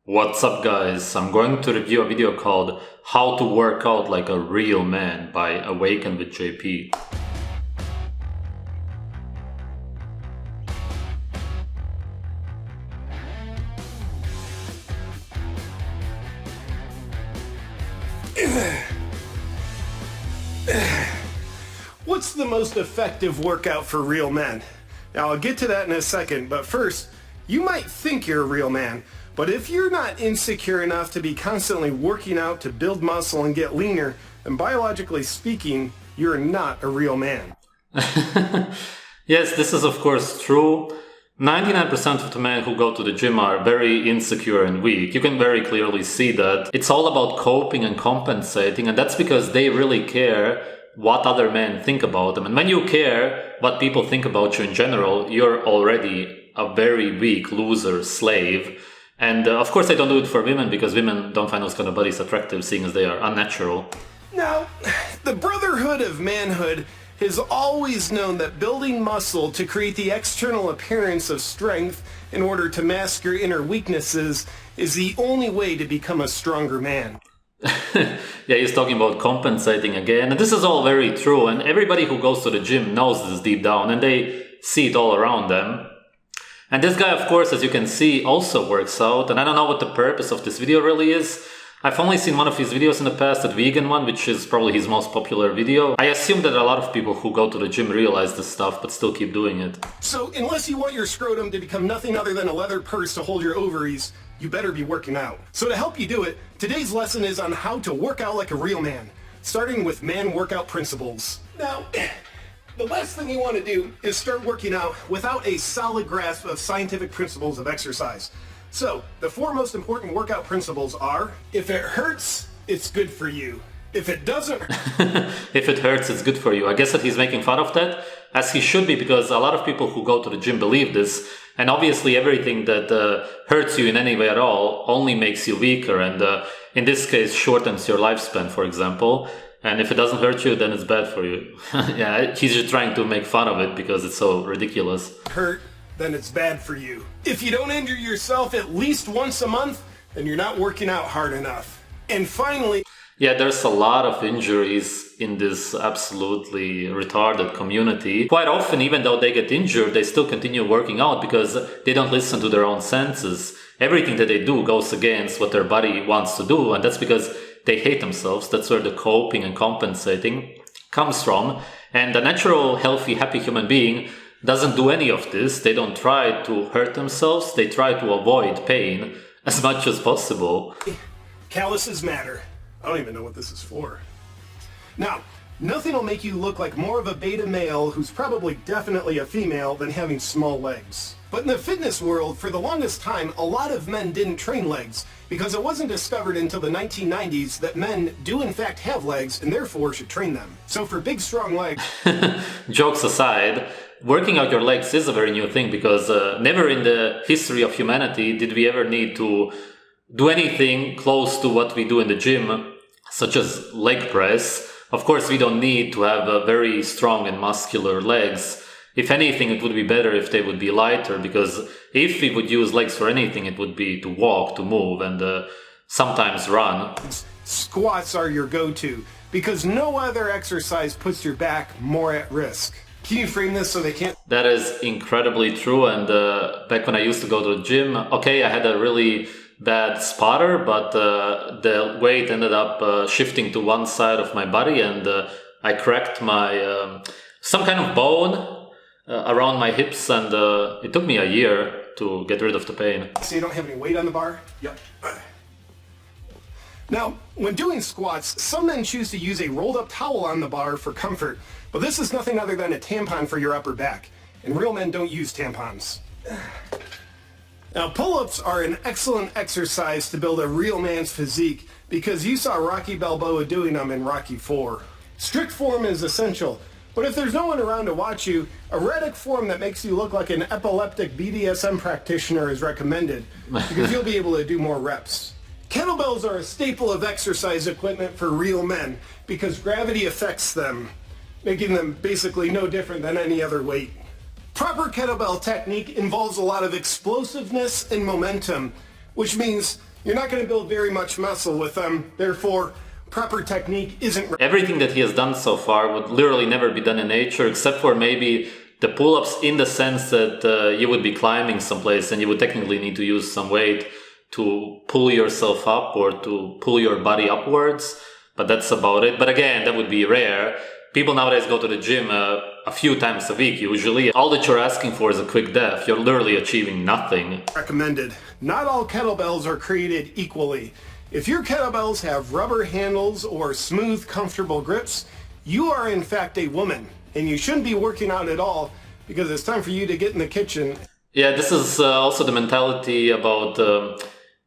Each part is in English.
What's up guys, I'm going to review a video called How to Work Out Like a Real Man by Awaken with JP. What's the most effective workout for real men? Now I'll get to that in a second, but first, you might think you're a real man, but if you're not insecure enough to be constantly working out to build muscle and get leaner, then biologically speaking, you're not a real man. Yes, this is of course true. 99% of the men who go to the gym are very insecure and weak. You can very clearly see that. It's all about coping and compensating, and that's because they really care what other men think about them. And when you care what people think about you in general, you're already a very weak loser, slave. And of course I don't do it for women because women don't find those kind of bodies attractive, seeing as they are unnatural. Now, the brotherhood of manhood has always known that building muscle to create the external appearance of strength in order to mask your inner weaknesses is the only way to become a stronger man. Yeah, he's talking about compensating again, and this is all very true, and everybody who goes to the gym knows this deep down, and they see it all around them. And this guy, of course, as you can see, also works out, and I don't know what the purpose of this video really is. I've only seen one of his videos in the past, that vegan one, which is probably his most popular video. I assume that a lot of people who go to the gym realize this stuff, but still keep doing it. So, unless you want your scrotum to become nothing other than a leather purse to hold your ovaries, you better be working out. So to help you do it, today's lesson is on how to work out like a real man, starting with man workout principles. Now, the last thing you want to do is start working out without a solid grasp of scientific principles of exercise. So, the four most important workout principles are, if it hurts, it's good for you. If it doesn't... If it hurts, it's good for you. I guess that he's making fun of that, as he should be, because a lot of people who go to the gym believe this, and obviously everything that hurts you in any way at all only makes you weaker, and in this case shortens your lifespan, for example. And if it doesn't hurt you, then it's bad for you. Yeah, he's just trying to make fun of it because it's so ridiculous. Hurt, then it's bad for you. If you don't injure yourself at least once a month, then you're not working out hard enough. And finally... Yeah, there's a lot of injuries in this absolutely retarded community. Quite often, even though they get injured, they still continue working out because they don't listen to their own senses. Everything that they do goes against what their body wants to do, and that's because they hate themselves. That's where the coping and compensating comes from. And a natural, healthy, happy human being doesn't do any of this. They don't try to hurt themselves. They try to avoid pain as much as possible. Calluses matter. I don't even know what this is for. Now, nothing will make you look like more of a beta male who's probably definitely a female than having small legs. But in the fitness world, for the longest time, a lot of men didn't train legs because it wasn't discovered until the 1990s that men do in fact have legs and therefore should train them. So for big, strong legs... Jokes aside, working out your legs is a very new thing because never in the history of humanity did we ever need to do anything close to what we do in the gym, such as leg press. Of course, we don't need to have very strong and muscular legs. If anything, it would be better if they would be lighter, because if we would use legs for anything, it would be to walk, to move, and sometimes run. Squats are your go-to, because no other exercise puts your back more at risk. Can you frame this so they can't... That is incredibly true, and back when I used to go to the gym, okay, I had a really bad spotter, but the weight ended up shifting to one side of my body, and I cracked my some kind of bone around my hips, and it took me a year to get rid of the pain. So you don't have any weight on the bar? Yep. Now, when doing squats, some men choose to use a rolled up towel on the bar for comfort, but this is nothing other than a tampon for your upper back, and real men don't use tampons. Now, pull-ups are an excellent exercise to build a real man's physique because you saw Rocky Balboa doing them in Rocky IV. Strict form is essential, but if there's no one around to watch you, erratic form that makes you look like an epileptic BDSM practitioner is recommended because you'll be able to do more reps. Kettlebells are a staple of exercise equipment for real men because gravity affects them, making them basically no different than any other weight. Proper kettlebell technique involves a lot of explosiveness and momentum, which means You're not going to build very much muscle with them. Therefore, proper technique isn't... Everything that he has done so far would literally never be done in nature, except for maybe the pull-ups, in the sense that you would be climbing someplace and you would technically need to use some weight to pull yourself up or to pull your body upwards. But that's about it. But again, that would be rare. People nowadays go to the gym a few times a week usually. All that you're asking for is a quick death. You're literally achieving nothing. Recommended. Not all kettlebells are created equally. If your kettlebells have rubber handles or smooth, comfortable grips, you are in fact a woman, and you shouldn't be working out at all because it's time for you to get in the kitchen. Yeah, this is also the mentality about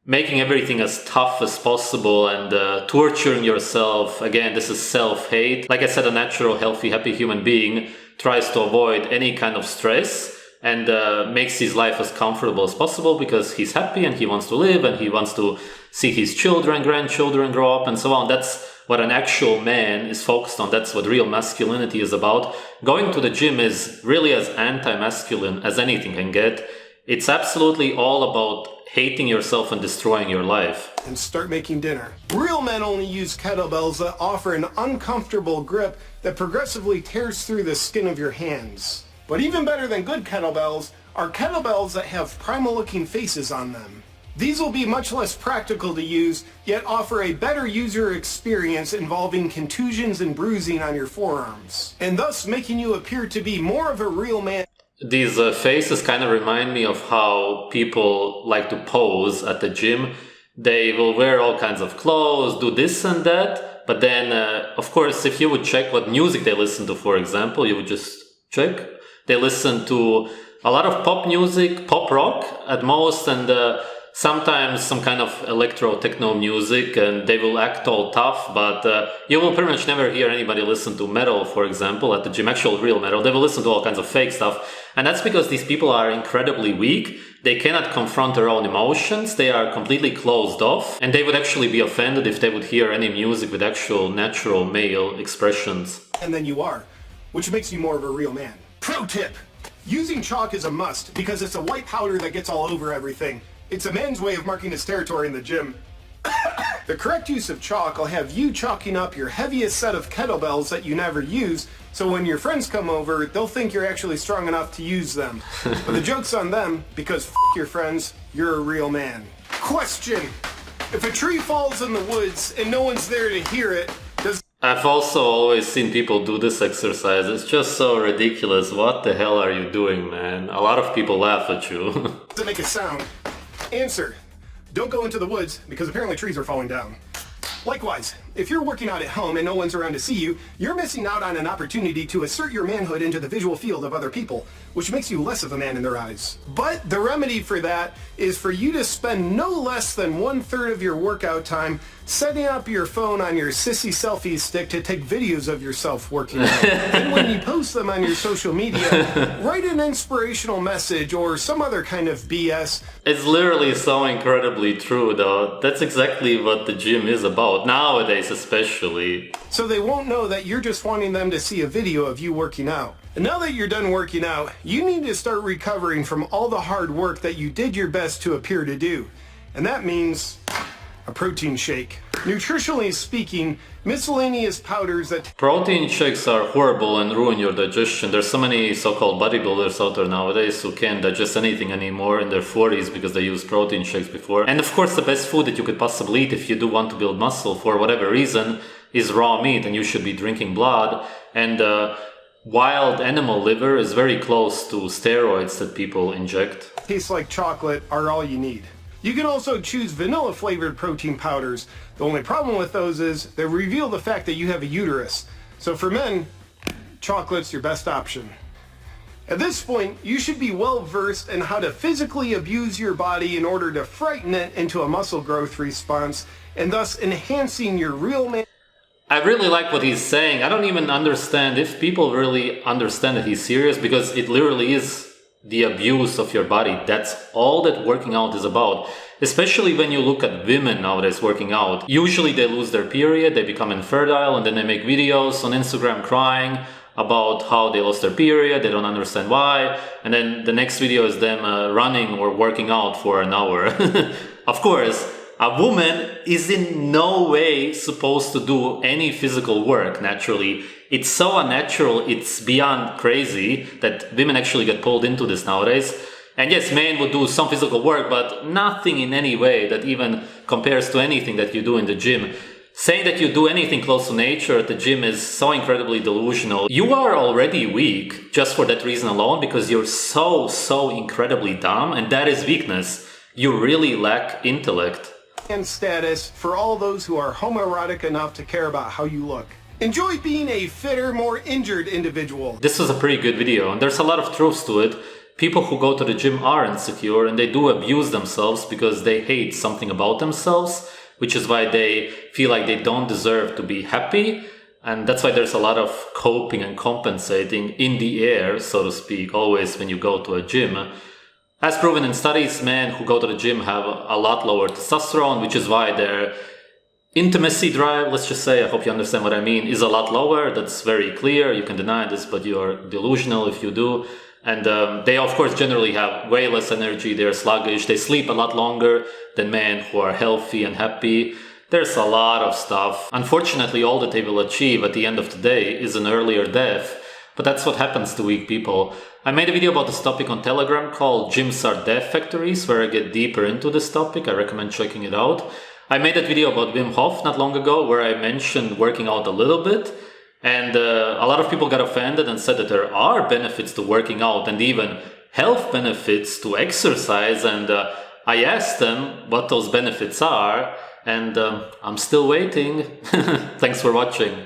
making everything as tough as possible and torturing yourself. Again, this is self-hate. Like I said, a natural, healthy, happy human being tries to avoid any kind of stress and makes his life as comfortable as possible because he's happy and he wants to live and he wants to see his children, grandchildren grow up and so on. That's what an actual man is focused on. That's what real masculinity is about. Going to the gym is really as anti-masculine as anything can get. It's absolutely all about hating yourself and destroying your life. And start making dinner. Real men only use kettlebells that offer an uncomfortable grip that progressively tears through the skin of your hands. But even better than good kettlebells are kettlebells that have primal-looking faces on them. These will be much less practical to use, yet offer a better user experience involving contusions and bruising on your forearms, and thus making you appear to be more of a real man. These faces kind of remind me of how people like to pose at the gym. They will wear all kinds of clothes, do this and that, but then, of course, if you would check what music they listen to, for example, you would just check. They listen to a lot of pop music, pop rock at most, and sometimes some kind of electro-techno music, and they will act all tough, but you will pretty much never hear anybody listen to metal, for example, at the gym, actual real metal. They will listen to all kinds of fake stuff, and that's because these people are incredibly weak. They cannot confront their own emotions, they are completely closed off, and they would actually be offended if they would hear any music with actual natural male expressions. And then you are, which makes you more of a real man. Pro tip! Using chalk is a must because it's a white powder that gets all over everything. It's a man's way of marking his territory in the gym. The correct use of chalk will have you chalking up your heaviest set of kettlebells that you never use, so when your friends come over, they'll think you're actually strong enough to use them. But the joke's on them, because f*** your friends, you're a real man. Question: if a tree falls in the woods and no one's there to hear it, does... I've also always seen people do this exercise. It's just so ridiculous. What the hell are you doing, man? A lot of people laugh at you. Does it make a sound? Answer: don't go into the woods because apparently trees are falling down. Likewise, if you're working out at home and no one's around to see you, you're missing out on an opportunity to assert your manhood into the visual field of other people, which makes you less of a man in their eyes. But the remedy for that is for you to spend no less than 1/3 of your workout time setting up your phone on your sissy selfie stick to take videos of yourself working out. And when you post them on your social media, write an inspirational message or some other kind of BS. It's literally so incredibly true, though. That's exactly what the gym is about, nowadays especially. So they won't know that you're just wanting them to see a video of you working out. And now that you're done working out, you need to start recovering from all the hard work that you did your best to appear to do. And that means a protein shake. Nutritionally speaking, miscellaneous powders that... Protein shakes are horrible and ruin your digestion. There's so many so-called bodybuilders out there nowadays who can't digest anything anymore in their 40s because they used protein shakes before. And of course, the best food that you could possibly eat if you do want to build muscle for whatever reason is raw meat, and you should be drinking blood. And wild animal liver is very close to steroids that people inject. Tastes like chocolate are all you need. You can also choose vanilla flavored protein powders. The only problem with those is they reveal the fact that you have a uterus. So for men, chocolate's your best option. At this point, you should be well versed in how to physically abuse your body in order to frighten it into a muscle growth response, and thus enhancing your real man. I really like what he's saying. I don't even understand if people really understand that he's serious, because it literally is the abuse of your body. That's all that working out is about. Especially when you look at women nowadays working out. Usually they lose their period, they become infertile, and then they make videos on Instagram crying about how they lost their period, they don't understand why, and then the next video is them running or working out for an hour. Of course, A woman is in no way supposed to do any physical work naturally. It's so unnatural, it's beyond crazy that women actually get pulled into this nowadays. And yes, men would do some physical work, but nothing in any way that even compares to anything that you do in the gym. Saying that you do anything close to nature at the gym is so incredibly delusional. You are already weak just for that reason alone, because you're so incredibly dumb, and that is weakness. You really lack intellect. And status for all those who are homoerotic enough to care about how you look. Enjoy being a fitter, more injured individual. This was a pretty good video, and there's a lot of truths to it. People who go to the gym are insecure, and they do abuse themselves because they hate something about themselves, which is why they feel like they don't deserve to be happy. And that's why there's a lot of coping and compensating in the air, so to speak, always when you go to a gym. As proven in studies, men who go to the gym have a lot lower testosterone, which is why their intimacy drive, let's just say, I hope you understand what I mean, is a lot lower. That's very clear. You can deny this, but you're delusional if you do. And they, of course, generally have way less energy. They're sluggish. They sleep a lot longer than men who are healthy and happy. There's a lot of stuff. Unfortunately, all that they will achieve at the end of the day is an earlier death. But that's what happens to weak people. I made a video about this topic on Telegram called Gyms Are Death Factories, where I get deeper into this topic. I recommend checking it out. I made that video about Wim Hof not long ago, where I mentioned working out a little bit. And a lot of people got offended and said that there are benefits to working out and even health benefits to exercise. And I asked them what those benefits are. And I'm still waiting. Thanks for watching.